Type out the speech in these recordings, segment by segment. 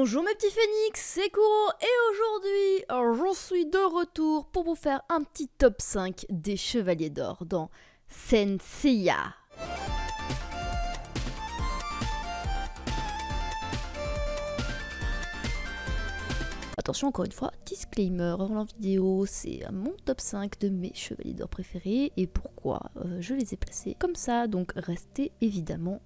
Bonjour mes petits phénix, c'est Kuro et aujourd'hui je suis de retour pour vous faire un petit top 5 des Chevaliers d'Or dans Saint Seiya. Attention encore une fois, disclaimer avant la vidéo, c'est mon top 5 de mes Chevaliers d'Or préférés et pourquoi je les ai placés comme ça, donc restez évidemment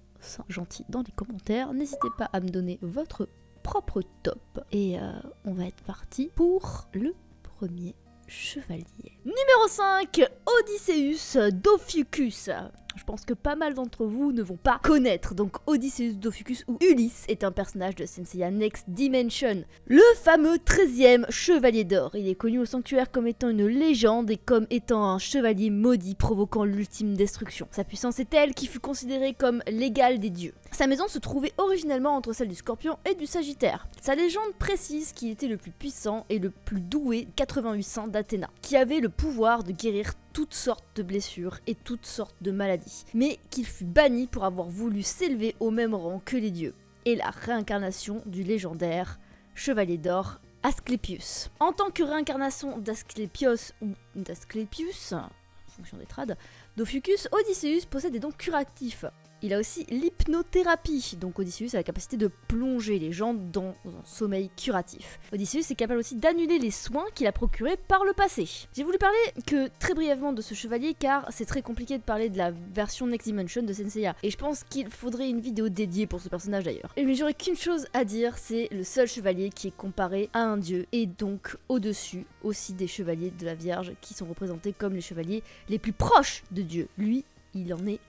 gentils dans les commentaires, n'hésitez pas à me donner votre propre top et on va être parti pour le premier chevalier. Numéro 5, Odysseus Dophiuchus. Je pense que pas mal d'entre vous ne vont pas connaître. Donc Odysseus Dophiuchus ou Ulysse est un personnage de Saint Seiya Next Dimension. Le fameux 13e chevalier d'or. Il est connu au sanctuaire comme étant une légende et comme étant un chevalier maudit provoquant l'ultime destruction. Sa puissance est telle qu'il fut considéré comme l'égal des dieux. Sa maison se trouvait originellement entre celle du Scorpion et du Sagittaire. Sa légende précise qu'il était le plus puissant et le plus doué 8800 d'Athéna, qui avait le pouvoir de guérir toutes sortes de blessures et toutes sortes de maladies, mais qu'il fut banni pour avoir voulu s'élever au même rang que les dieux, et la réincarnation du légendaire Chevalier d'Or Asclepius. En tant que réincarnation d'Asclepios ou d'Asclepius, en fonction des trades, Dophiuchus Odysseus possède des dons curatifs. Il a aussi l'hypnothérapie, donc Odysseus a la capacité de plonger les gens dans un sommeil curatif. Odysseus est capable aussi d'annuler les soins qu'il a procurés par le passé. J'ai voulu parler que très brièvement de ce chevalier car c'est très compliqué de parler de la version Next Dimension de Saint Seiya et je pense qu'il faudrait une vidéo dédiée pour ce personnage d'ailleurs. Mais j'aurais qu'une chose à dire, c'est le seul chevalier qui est comparé à un dieu et donc au-dessus aussi des chevaliers de la Vierge qui sont représentés comme les chevaliers les plus proches de Dieu. Lui, il en est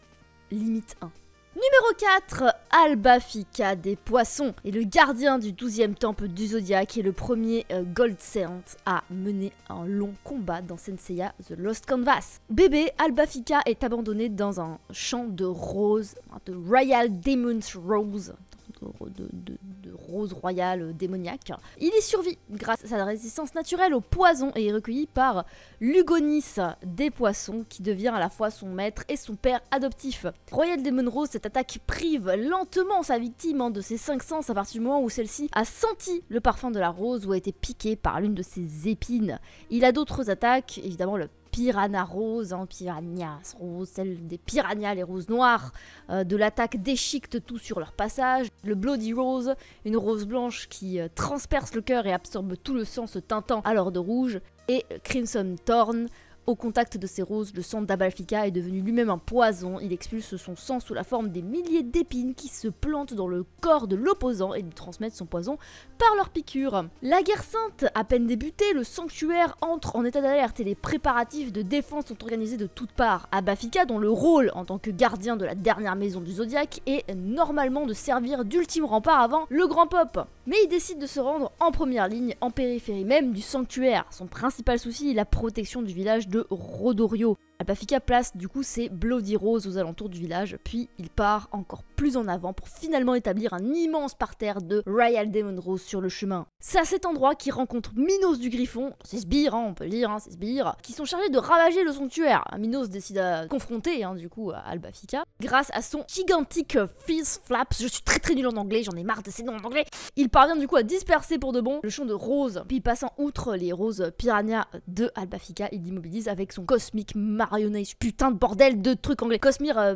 limite 1. Numéro 4, Albafika des poissons est le gardien du 12e temple du Zodiaque et le premier Gold Saint à mener un long combat dans Saint Seiya The Lost Canvas. Bébé, Albafika est abandonné dans un champ de roses, de Royal Demon's Rose. De rose royale démoniaque. Il y survit grâce à sa résistance naturelle au poison et est recueilli par Lugonis des poissons qui devient à la fois son maître et son père adoptif. Royal Demon Rose, cette attaque prive lentement sa victime de ses 5 sens à partir du moment où celle-ci a senti le parfum de la rose ou a été piquée par l'une de ses épines. Il a d'autres attaques, évidemment le Piranha rose, Piranhas rose, celle des piranhas, les roses noires, de l'attaque déchiquette tout sur leur passage. Le Bloody Rose, une rose blanche qui transperce le cœur et absorbe tout le sang se teintant alors de rouge. Et Crimson Thorn, au contact de ces roses, le sang d'Albafika est devenu lui-même un poison. Il expulse son sang sous la forme des milliers d'épines qui se plantent dans le corps de l'opposant et lui transmettent son poison par leur piqûre. La guerre sainte, à peine débutée, le sanctuaire entre en état d'alerte et les préparatifs de défense sont organisés de toutes parts. Albafika, dont le rôle en tant que gardien de la dernière maison du Zodiaque est normalement de servir d'ultime rempart avant le grand pop. Mais il décide de se rendre en première ligne, en périphérie même du sanctuaire. Son principal souci est la protection du village de Rodorio. Albafika place du coup ses Bloody Rose aux alentours du village, puis il part encore plus en avant pour finalement établir un immense parterre de Royal Demon Rose sur le chemin. C'est à cet endroit qu'il rencontre Minos du Griffon, ses sbires, on peut le dire, ses sbires, qui sont chargés de ravager le sanctuaire. Minos décide à confronter du coup à Albafika grâce à son gigantique Fierce Flaps. Je suis très nul en anglais, j'en ai marre de ces noms en anglais. Il parvient du coup à disperser pour de bon le champ de roses, puis passant outre les roses piranha de Albafika, il l'immobilise avec son cosmique marionnette, putain de bordel de trucs anglais. Cosmere,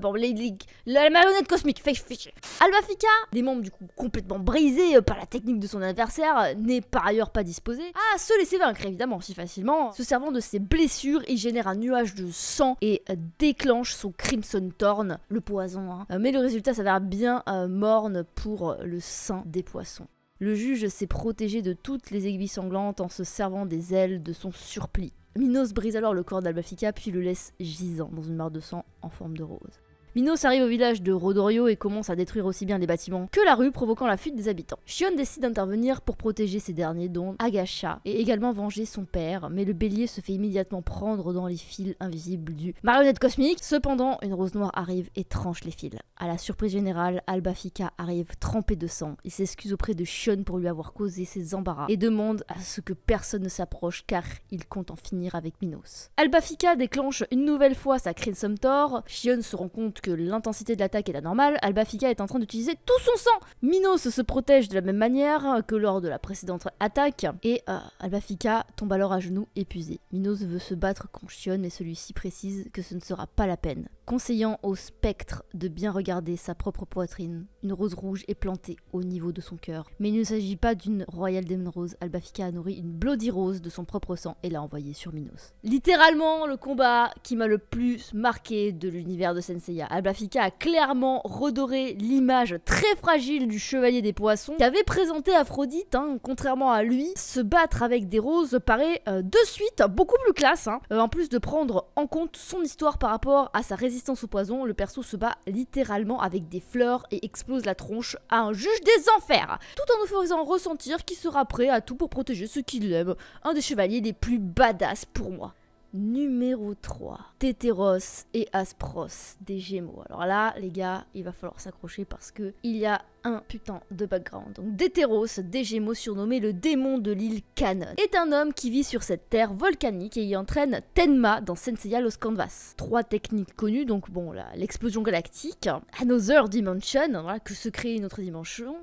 la marionnette cosmique, fait chier. Albafika, des membres du coup complètement brisés par la technique de son adversaire, n'est par ailleurs pas disposé à se laisser vaincre évidemment si facilement. Se servant de ses blessures, il génère un nuage de sang et déclenche son Crimson Thorn, le poison. Mais le résultat s'avère bien morne pour le saint des poissons. Le juge s'est protégé de toutes les aiguilles sanglantes en se servant des ailes de son surplis. Minos brise alors le corps d'Albafika puis le laisse gisant dans une mare de sang en forme de rose. Minos arrive au village de Rodorio et commence à détruire aussi bien les bâtiments que la rue, provoquant la fuite des habitants. Shion décide d'intervenir pour protéger ces derniers, dont Agasha, et également venger son père, mais le bélier se fait immédiatement prendre dans les fils invisibles du marionnette cosmique. Cependant, une rose noire arrive et tranche les fils. À la surprise générale, Albafika arrive trempé de sang. Il s'excuse auprès de Shion pour lui avoir causé ses embarras et demande à ce que personne ne s'approche car il compte en finir avec Minos. Albafika déclenche une nouvelle fois sa Crimson Thorn. Shion se rend compte compte que l'intensité de l'attaque est anormale, Albafika est en train d'utiliser tout son sang. Minos se protège de la même manière que lors de la précédente attaque, et Albafika tombe alors à genoux épuisé. Minos veut se battre contre Shion, mais celui-ci précise que ce ne sera pas la peine, conseillant au spectre de bien regarder sa propre poitrine. Une rose rouge est plantée au niveau de son cœur. Mais il ne s'agit pas d'une Royal Demon Rose. Albafika a nourri une Bloody Rose de son propre sang et l'a envoyée sur Minos. Littéralement, le combat qui m'a le plus marqué de l'univers de Senseiya. Albafika a clairement redoré l'image très fragile du chevalier des poissons qu'avait présenté Aphrodite. Contrairement à lui, se battre avec des roses paraît de suite beaucoup plus classe. En plus de prendre en compte son histoire par rapport à sa résistance au poison, le perso se bat littéralement avec des fleurs et explose la tronche à un juge des enfers, tout en nous faisant ressentir qu'il sera prêt à tout pour protéger ceux qu'il aime. Un des chevaliers les plus badass pour moi. Numéro 3, Tétéros et Aspros des Gémeaux. Alors là, les gars, il va falloir s'accrocher parce que il y a un putain de background. Donc Tétéros des Gémeaux, surnommé le démon de l'île Canon, est un homme qui vit sur cette terre volcanique et y entraîne Tenma dans Senseiya Lost Canvas. 3 techniques connues, donc bon, l'explosion galactique, Another Dimension, voilà, que se crée une autre dimension,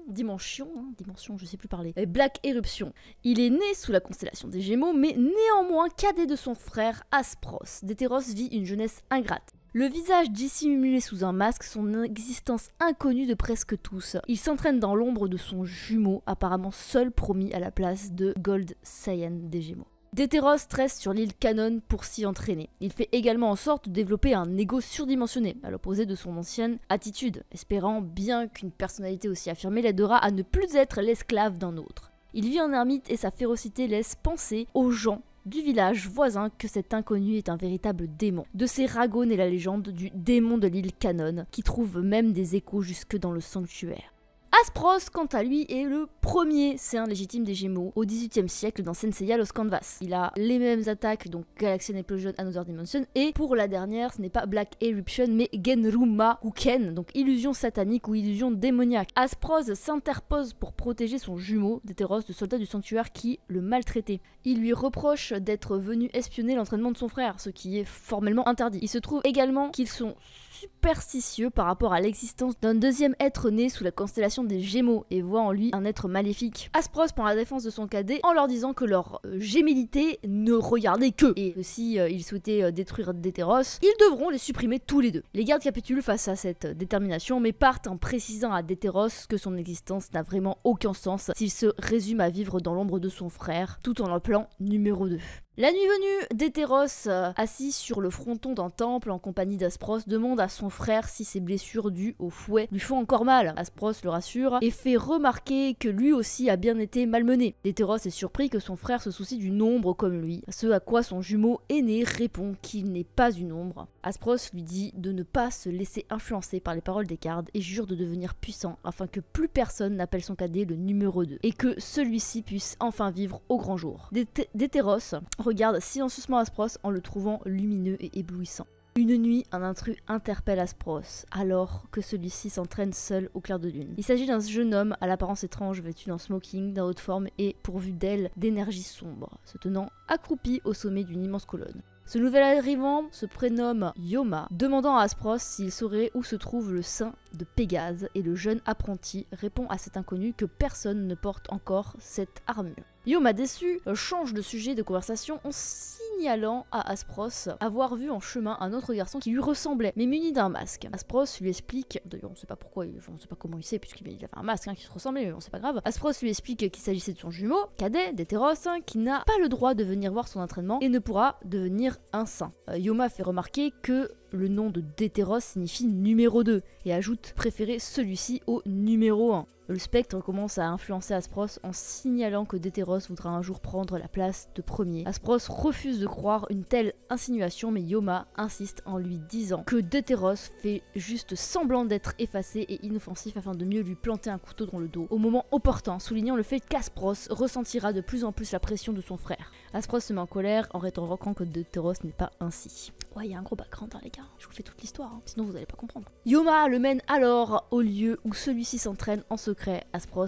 je sais plus parler, et Black Eruption. Il est né sous la constellation des Gémeaux, mais néanmoins cadet de son frère Aspros. Tétéros vit une jeunesse ingrate. Le visage dissimulé sous un masque, son existence inconnue de presque tous. Il s'entraîne dans l'ombre de son jumeau, apparemment seul promis à la place de Gold Saiyan des Gémeaux. Tétéros reste sur l'île Canon pour s'y entraîner. Il fait également en sorte de développer un ego surdimensionné, à l'opposé de son ancienne attitude, espérant bien qu'une personnalité aussi affirmée l'aidera à ne plus être l'esclave d'un autre. Il vit en ermite et sa férocité laisse penser aux gens du village voisin que cet inconnu est un véritable démon. De ces ragots naît la légende du démon de l'île Canon, qui trouve même des échos jusque dans le sanctuaire. Aspros, quant à lui, est le premier saint légitime des Gémeaux au XVIIIe siècle dans Senseiya Lost Canvas. Il a les mêmes attaques, donc Galaxian Explosion, Another Dimension, et pour la dernière, ce n'est pas Black Eruption, mais Genruma Huken, donc illusion satanique ou illusion démoniaque. Aspros s'interpose pour protéger son jumeau, Tétéros, de soldats du sanctuaire qui le maltraitaient. Il lui reproche d'être venu espionner l'entraînement de son frère, ce qui est formellement interdit. Il se trouve également qu'ils sont superstitieux par rapport à l'existence d'un deuxième être né sous la constellation des Gémeaux et voit en lui un être maléfique. Aspros prend la défense de son cadet en leur disant que leur gémilité ne regardait qu'eux et que si ils souhaitaient détruire Tétéros, ils devront les supprimer tous les deux. Les gardes capitulent face à cette détermination mais partent en précisant à Tétéros que son existence n'a vraiment aucun sens s'il se résume à vivre dans l'ombre de son frère, tout en l'appelant numéro 2. La nuit venue, Tétéros, assis sur le fronton d'un temple en compagnie d'Aspros, demande à son frère si ses blessures dues au fouet lui font encore mal. Aspros le rassure et fait remarquer que lui aussi a bien été malmené. Tétéros est surpris que son frère se soucie d'une ombre comme lui, ce à quoi son jumeau aîné répond qu'il n'est pas une ombre. Aspros lui dit de ne pas se laisser influencer par les paroles des gardes et jure de devenir puissant afin que plus personne n'appelle son cadet le numéro 2 et que celui-ci puisse enfin vivre au grand jour. Tétéros regarde silencieusement Aspros en le trouvant lumineux et éblouissant. Une nuit, un intrus interpelle Aspros, alors que celui-ci s'entraîne seul au clair de lune. Il s'agit d'un jeune homme à l'apparence étrange, vêtu d'un smoking, d'un haute forme et pourvu d'ailes d'énergie sombre, se tenant accroupi au sommet d'une immense colonne. Ce nouvel arrivant se prénomme Yoma, demandant à Aspros s'il saurait où se trouve le sein de Pégase, et le jeune apprenti répond à cet inconnu que personne ne porte encore cette armure. Yoma, déçu, change de sujet de conversation en signalant à Aspros avoir vu en chemin un autre garçon qui lui ressemblait, mais muni d'un masque. Aspros lui explique, d'ailleurs on sait pas pourquoi, on sait pas comment il sait puisqu'il avait un masque qui se ressemblait, mais bon c'est pas grave. Aspros lui explique qu'il s'agissait de son jumeau, cadet, Tétéros, qui n'a pas le droit de venir voir son entraînement et ne pourra devenir un saint. Yoma fait remarquer que le nom de Tétéros signifie numéro 2 et ajoute préférer celui-ci au numéro 1. Le spectre commence à influencer Aspros en signalant que Tétéros voudra un jour prendre la place de premier. Aspros refuse de croire une telle insinuation, mais Yoma insiste en lui disant que Tétéros fait juste semblant d'être effacé et inoffensif afin de mieux lui planter un couteau dans le dos au moment opportun, soulignant le fait qu'Aspros ressentira de plus en plus la pression de son frère. Aspros se met en colère en rétorquant que Tétéros n'est pas ainsi. Ouais, il y a un gros background, hein, les gars. Je vous fais toute l'histoire, hein. Sinon vous allez pas comprendre. Yoma le mène alors au lieu où celui-ci s'entraîne en secret. Aspros,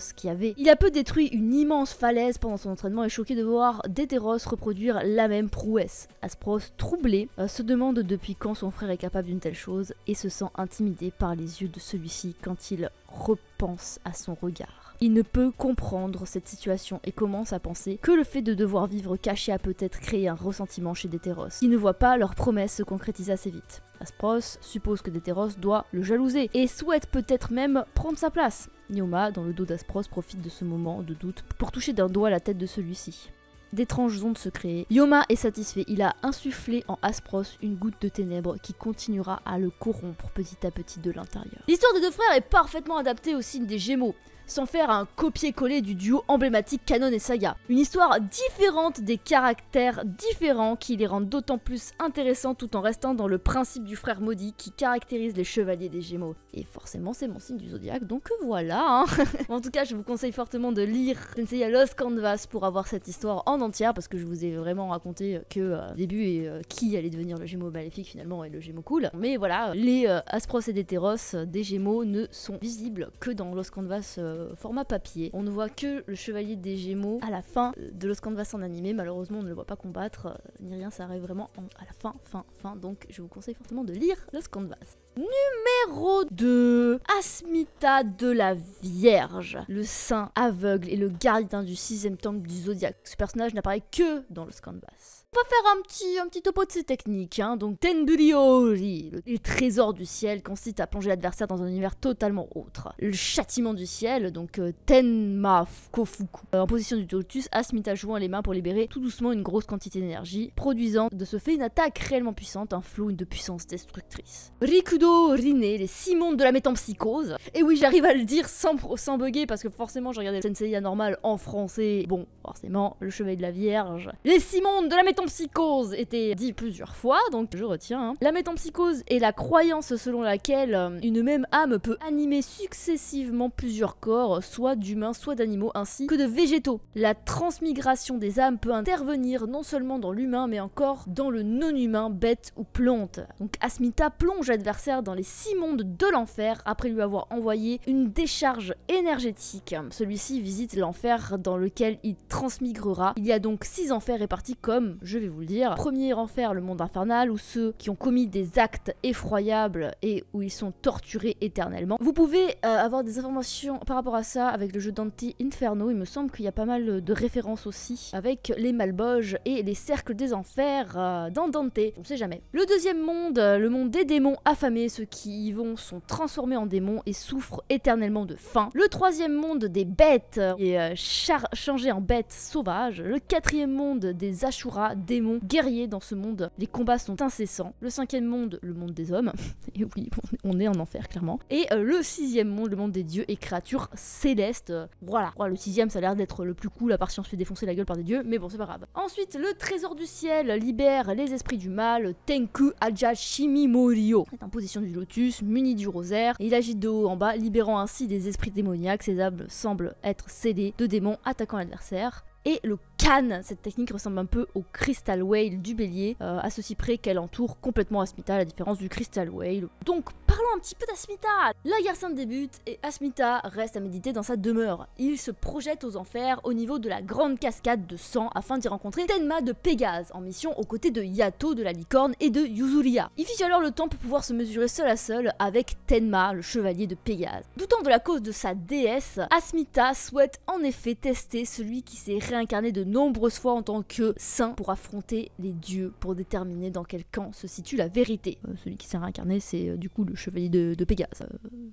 il a peu détruit une immense falaise pendant son entraînement, est choqué de voir Détéros reproduire la même prouesse. Aspros, troublé, se demande depuis quand son frère est capable d'une telle chose et se sent intimidé par les yeux de celui-ci quand il repense à son regard. Il ne peut comprendre cette situation et commence à penser que le fait de devoir vivre caché a peut-être créé un ressentiment chez Détéros. Il ne voit pas leur promesse se concrétiser assez vite. Aspros suppose que Détéros doit le jalouser et souhaite peut-être même prendre sa place. Yoma, dans le dos d'Aspros, profite de ce moment de doute pour toucher d'un doigt la tête de celui-ci. D'étranges ondes se créent. Yoma est satisfait, il a insufflé en Aspros une goutte de ténèbres qui continuera à le corrompre petit à petit de l'intérieur. L'histoire des deux frères est parfaitement adaptée au signe des Gémeaux, sans faire un copier-coller du duo emblématique Canon et Saga. Une histoire différente, des caractères différents qui les rendent d'autant plus intéressants tout en restant dans le principe du frère maudit qui caractérise les chevaliers des Gémeaux. Et forcément c'est mon signe du zodiaque, donc voilà hein. En tout cas je vous conseille fortement de lire Senseiya Lost Canvas pour avoir cette histoire en entière, parce que je vous ai vraiment raconté que au début qui allait devenir le Gémeaux maléfique finalement et le Gémeaux cool. Mais voilà, les Aspros et Détéros des Gémeaux ne sont visibles que dans Lost Canvas format papier. On ne voit que le chevalier des Gémeaux à la fin de Lost Canvas en animé. Malheureusement on ne le voit pas combattre ni rien, ça arrive vraiment à la fin, donc je vous conseille fortement de lire Lost Canvas. Numéro 2, Asmita de la Vierge, le saint aveugle et le gardien du 6e temple du zodiaque. Ce personnage n'apparaît que dans Lost Canvas. On va faire un petit topo de ses techniques, hein. Donc Tenburiori, les trésors du ciel, consiste à plonger l'adversaire dans un univers totalement autre. Le châtiment du ciel, donc Tenma Kofuku. En position du lotus, Asmita joint les mains pour libérer tout doucement une grosse quantité d'énergie, produisant de ce fait une attaque réellement puissante, un flot de puissance destructrice. Rikudo Rine, les 6 mondes de la métempsychose. Et oui, j'arrive à le dire sans bugger, parce que forcément j'ai regardé le Senseiya normal en français. Bon, forcément, le chevalier de la Vierge. Les 6 mondes de la métempsychose était dit plusieurs fois, donc je retiens. Hein. La métempsychose est la croyance selon laquelle une même âme peut animer successivement plusieurs corps, soit d'humains, soit d'animaux, ainsi que de végétaux. La transmigration des âmes peut intervenir non seulement dans l'humain, mais encore dans le non-humain, bête ou plante. Donc Asmita plonge l'adversaire dans les 6 mondes de l'enfer après lui avoir envoyé une décharge énergétique. Celui-ci visite l'enfer dans lequel il transmigrera. Il y a donc 6 enfers répartis comme, je vais vous le dire, premier enfer, le monde infernal, où ceux qui ont commis des actes effroyables et où ils sont torturés éternellement. Vous pouvez avoir des informations par rapport à ça avec le jeu Dante Inferno. Il me semble qu'il y a pas mal de références aussi avec les Malboges et les cercles des enfers dans Dante. On sait jamais. Le deuxième monde, le monde des démons affamés, ceux qui y vont sont transformés en démons et souffrent éternellement de faim. Le troisième monde des bêtes est changé en bêtes sauvages. Le quatrième monde des Ashura, démons guerriers. Dans ce monde, les combats sont incessants. Le cinquième monde, le monde des hommes. Et oui, on est en enfer clairement. Et le sixième monde, le monde des dieux et créatures célestes. Voilà, le sixième ça a l'air d'être le plus cool, à part si on se fait défoncer la gueule par des dieux, mais bon c'est pas grave. Ensuite, le trésor du ciel libère les esprits du mal, Tenku Aja Shimi Morio. Il est en position du lotus, muni du rosaire, et il agit de haut en bas, libérant ainsi des esprits démoniaques. Ces âmes semblent être scellées de démons attaquant l'adversaire. Et le Kan, cette technique ressemble un peu au Crystal Whale du bélier, à ceci près qu'elle entoure complètement Asmita, à la différence du Crystal Whale. Donc parlons un petit peu d'Asmita. La guerre sainte débute et Asmita reste à méditer dans sa demeure. Il se projette aux enfers au niveau de la grande cascade de sang afin d'y rencontrer Tenma de Pégase, en mission aux côtés de Yato de la licorne et de Yuzuriya. Il fiche alors le temps pour pouvoir se mesurer seul à seul avec Tenma, le chevalier de Pégase. Doutant de la cause de sa déesse, Asmita souhaite en effet tester celui qui s'est réincarné de nombreuses fois en tant que saint pour affronter les dieux, pour déterminer dans quel camp se situe la vérité. Celui qui s'est réincarné, c'est du coup le chevalier de Pégase,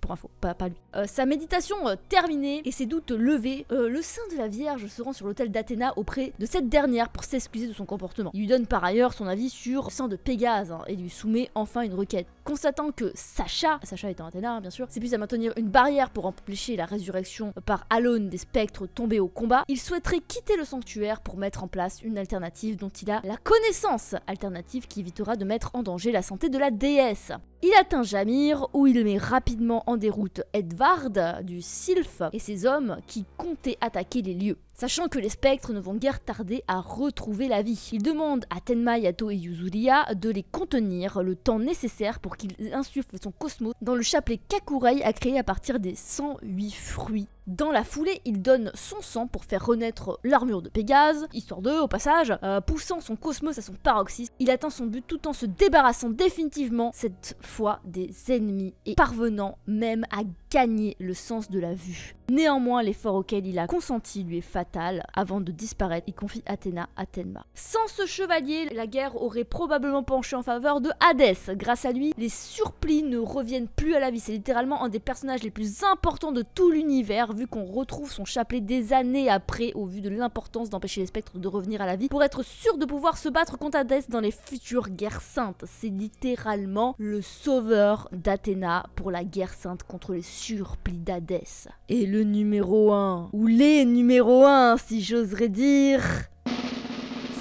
pour info, pas lui. Sa méditation terminée et ses doutes levés, le saint de la Vierge se rend sur l'autel d'Athéna auprès de cette dernière pour s'excuser de son comportement. Il lui donne par ailleurs son avis sur le saint de Pégase et lui soumet enfin une requête. Constatant que Sacha étant Athéna bien sûr, s'épuise à maintenir une barrière pour empêcher la résurrection par Alone des spectres tombés au combat, il souhaiterait quitter le sanctuaire pour mettre en place une alternative dont il a la connaissance, alternative qui évitera de mettre en danger la santé de la déesse. Il atteint Jamir où il met rapidement en déroute Edvard du Sylph et ses hommes qui comptaient attaquer les lieux. sachant que les spectres ne vont guère tarder à retrouver la vie. Il demande à Tenma, Yato et Yuzuriha de les contenir le temps nécessaire pour qu'ils insufflent son cosmos dans le chapelet qu'Hakurei a créé à partir des 108 fruits. Dans la foulée, il donne son sang pour faire renaître l'armure de Pégase, histoire de, au passage, poussant son cosmos à son paroxysme. Il atteint son but tout en se débarrassant définitivement, cette fois, des ennemis et parvenant même à gagner le sens de la vue. Néanmoins, l'effort auquel il a consenti lui est fatal. Avant de disparaître, il confie Athéna à Tenma. Sans ce chevalier, la guerre aurait probablement penché en faveur de Hadès. Grâce à lui, les surplis ne reviennent plus à la vie. C'est littéralement un des personnages les plus importants de tout l'univers, vu qu'on retrouve son chapelet des années après, au vu de l'importance d'empêcher les spectres de revenir à la vie, pour être sûr de pouvoir se battre contre Hadès dans les futures guerres saintes. C'est littéralement le sauveur d'Athéna pour la guerre sainte contre les surplis d'Hadès. Et le numéro 1, ou les numéros 1 si j'oserais dire,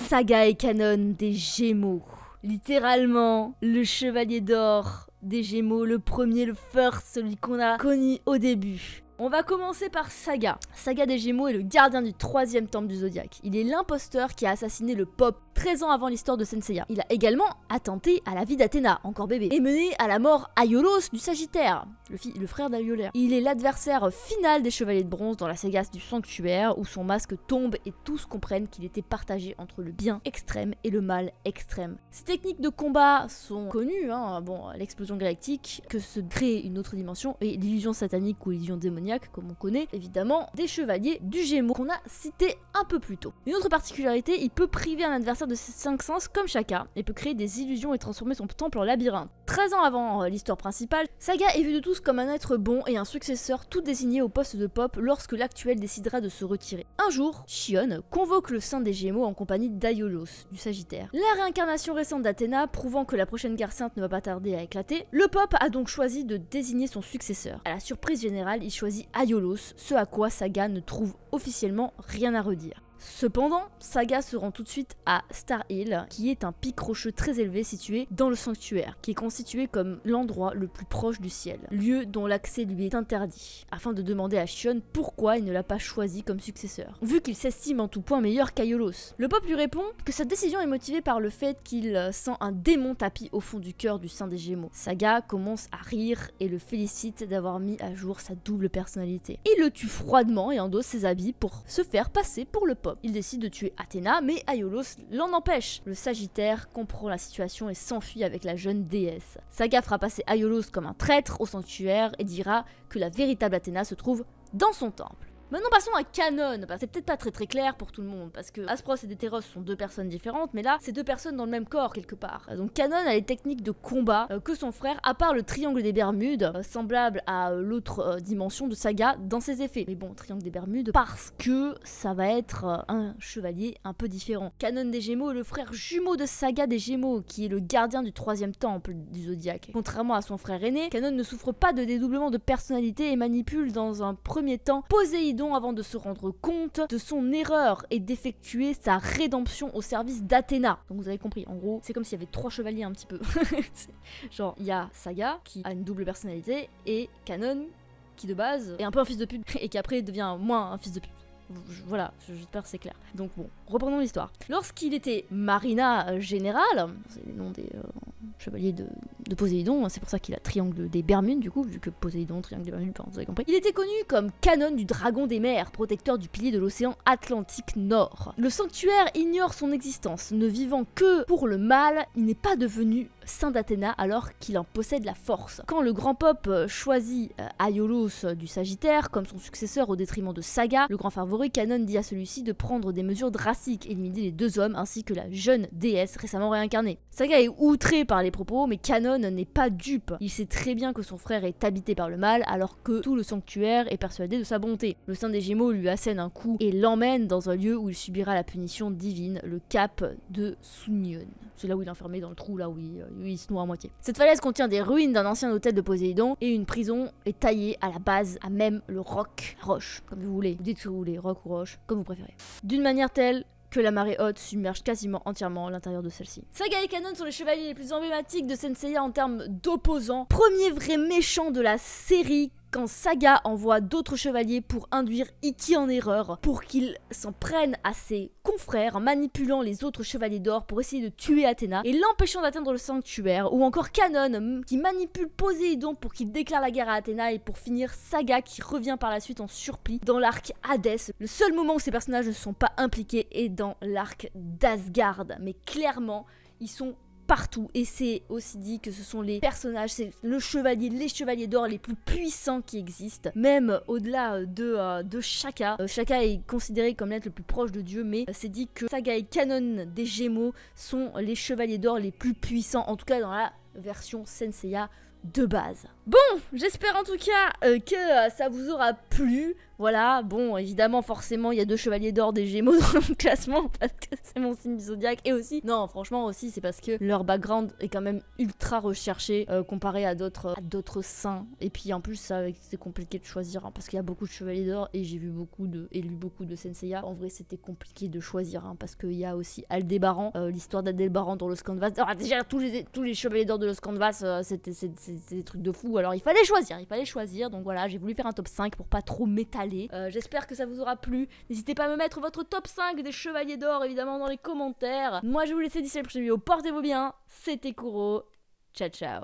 Saga et Canon des Gémeaux. Littéralement, le chevalier d'or des Gémeaux, le premier, le first, celui qu'on a connu au début. On va commencer par Saga. Saga des Gémeaux est le gardien du 3e temple du Zodiaque. Il est l'imposteur qui a assassiné le Pope 13 ans avant l'histoire de Senseiya. Il a également attenté à la vie d'Athéna, encore bébé, et mené à la mort Aiolos du Sagittaire, le frère d'Aiolère. Il est l'adversaire final des Chevaliers de Bronze dans la saga du Sanctuaire, où son masque tombe et tous comprennent qu'il était partagé entre le bien extrême et le mal extrême. Ces techniques de combat sont connues, l'explosion galactique, que se crée une autre dimension, et l'illusion satanique ou l'illusion démoniaque, comme on connaît, évidemment, des Chevaliers du Gémeaux, qu'on a cité un peu plus tôt. Une autre particularité, il peut priver un adversaire de ses 5 sens comme Shaka, et peut créer des illusions et transformer son temple en labyrinthe. 13 ans avant l'histoire principale, Saga est vu de tous comme un être bon et un successeur tout désigné au poste de Pope lorsque l'actuel décidera de se retirer. Un jour, Shion convoque le Saint des Gémeaux en compagnie d'Aiolos, du Sagittaire. La réincarnation récente d'Athéna prouvant que la prochaine guerre sainte ne va pas tarder à éclater, le Pope a donc choisi de désigner son successeur. À la surprise générale, il choisit Aiolos, ce à quoi Saga ne trouve officiellement rien à redire. Cependant, Saga se rend tout de suite à Star Hill, qui est un pic rocheux très élevé situé dans le sanctuaire, qui est constitué comme l'endroit le plus proche du ciel, lieu dont l'accès lui est interdit, afin de demander à Shion pourquoi il ne l'a pas choisi comme successeur, vu qu'il s'estime en tout point meilleur qu'Aiolos. Le Pope lui répond que sa décision est motivée par le fait qu'il sent un démon tapis au fond du cœur du Saint des Gémeaux. Saga commence à rire et le félicite d'avoir mis à jour sa double personnalité. Il le tue froidement et endosse ses habits pour se faire passer pour le Pope. Il décide de tuer Athéna, mais Aiolos l'en empêche. Le Sagittaire comprend la situation et s'enfuit avec la jeune déesse. Saga fera passer Aiolos comme un traître au sanctuaire et dira que la véritable Athéna se trouve dans son temple. Maintenant passons à Canon, c'est peut-être pas très clair pour tout le monde, parce que Aspros et Déteros sont deux personnes différentes, mais là, c'est deux personnes dans le même corps quelque part. Donc Canon a les techniques de combat que son frère, à part le triangle des Bermudes, semblable à l'autre dimension de Saga dans ses effets. Mais bon, triangle des Bermudes, parce que ça va être un chevalier un peu différent. Canon des Gémeaux est le frère jumeau de Saga des Gémeaux, qui est le gardien du 3e temple du Zodiaque. Contrairement à son frère aîné, Canon ne souffre pas de dédoublement de personnalité et manipule dans un premier temps Poséidon avant de se rendre compte de son erreur et d'effectuer sa rédemption au service d'Athéna. Donc vous avez compris, en gros, c'est comme s'il y avait 3 chevaliers un petit peu. Genre, il y a Saga qui a une double personnalité et Canon qui de base est un peu un fils de pute et qui après devient moins un fils de pute. Voilà, j'espère que c'est clair. Donc bon, reprenons l'histoire. Lorsqu'il était Marina Général, c'est le nom des chevaliers de Poséidon, c'est pour ça qu'il a triangle des Bermudes du coup, vu que Poséidon, triangle des Bermudes, vous avez compris. Il était connu comme Canon du dragon des mers, protecteur du pilier de l'océan Atlantique Nord. Le sanctuaire ignore son existence, ne vivant que pour le mal, il n'est pas devenu saint d'Athéna alors qu'il en possède la force. Quand le grand Pope choisit Aiolos du Sagittaire comme son successeur au détriment de Saga, le grand favori, Canon dit à celui-ci de prendre des mesures drastiques, éliminer les 2 hommes ainsi que la jeune déesse récemment réincarnée. Saga est outré par les propos, mais Canon n'est pas dupe. Il sait très bien que son frère est habité par le mal alors que tout le sanctuaire est persuadé de sa bonté. Le Saint des Gémeaux lui assène un coup et l'emmène dans un lieu où il subira la punition divine, le cap de Sunyeon. C'est là où il est enfermé dans le trou, là où il se noie à moitié. Cette falaise contient des ruines d'un ancien hôtel de Poséidon et une prison est taillée à la base, à même le roc, roche, comme vous voulez. Vous dites ce que vous voulez, roc ou roche, comme vous préférez. D'une manière telle que la marée haute submerge quasiment entièrement l'intérieur de celle-ci. Saga et Canon sont les chevaliers les plus emblématiques de Senseiya en termes d'opposants. Premier vrai méchant de la série, quand Saga envoie d'autres chevaliers pour induire Ikki en erreur, pour qu'il s'en prenne à ses confrères en manipulant les autres chevaliers d'or pour essayer de tuer Athéna et l'empêchant d'atteindre le sanctuaire, ou encore Canon qui manipule Poséidon pour qu'il déclare la guerre à Athéna, et pour finir Saga qui revient par la suite en surplis dans l'arc Hadès. Le seul moment où ces personnages ne sont pas impliqués est dans l'arc d'Asgard, mais clairement ils sont partout, et c'est aussi dit que ce sont les personnages, c'est les chevaliers d'or les plus puissants qui existent, même au-delà de Shaka. Shaka est considéré comme l'être le plus proche de Dieu, mais c'est dit que Saga et Canon des Gémeaux sont les chevaliers d'or les plus puissants, en tout cas dans la version Senseiya de base. Bon, j'espère en tout cas que ça vous aura plu. Voilà, bon, évidemment, forcément, il y a 2 chevaliers d'or des Gémeaux dans le classement parce que c'est mon signe du zodiaque. Et aussi, non, franchement, aussi, c'est parce que leur background est quand même ultra recherché comparé à d'autres saints. Et puis en plus, c'est compliqué de choisir parce qu'il y a beaucoup de chevaliers d'or et j'ai vu lu beaucoup de Senseiya. En vrai, c'était compliqué de choisir parce qu'il y a aussi Aldébaran, l'histoire d'Aldébaran dans Los Canvas. Alors, déjà, tous les chevaliers d'or de Los Canvas, c'est des trucs de fou. Alors, il fallait choisir. Donc voilà, j'ai voulu faire un top 5 pour pas trop m'étaler. J'espère que ça vous aura plu. N'hésitez pas à me mettre votre top 5 des chevaliers d'or évidemment dans les commentaires. Moi je vais vous laisser d'ici la prochaine vidéo. Portez-vous bien, c'était Kuro. Ciao ciao.